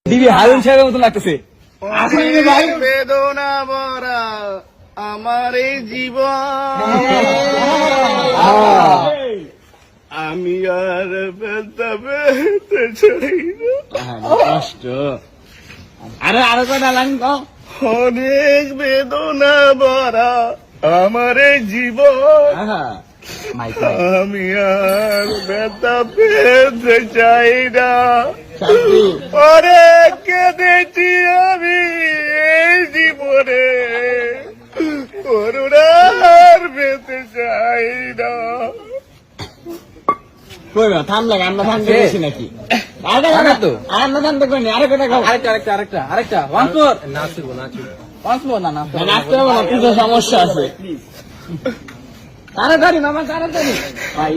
দিবি হারুন সাহেবের মতন লাগতেছে। বেদনা ভরা আমার এই জীবন, আমি আর ব্যথা পেতে চাই না। কষ্ট আরো কথা লাগবে। অনেক বেদনা ভরা আমার এই জীবন, আমি আর ব্যথা পেতে চাই না। অনেক কেঁদেছি আমি এই জীবনে, করুণার পেতে চাই না। ঠান্ডা আমরা ঠান্ডা বেশি নাকি তো আমরা ঠান্ডা করিনি। আরেকটা আরেকটা নাচবো না নাচতে হবে না, কিছু সমস্যা আছে। তাড়াতাড়ি মামা তাড়াতাড়ি ভাই।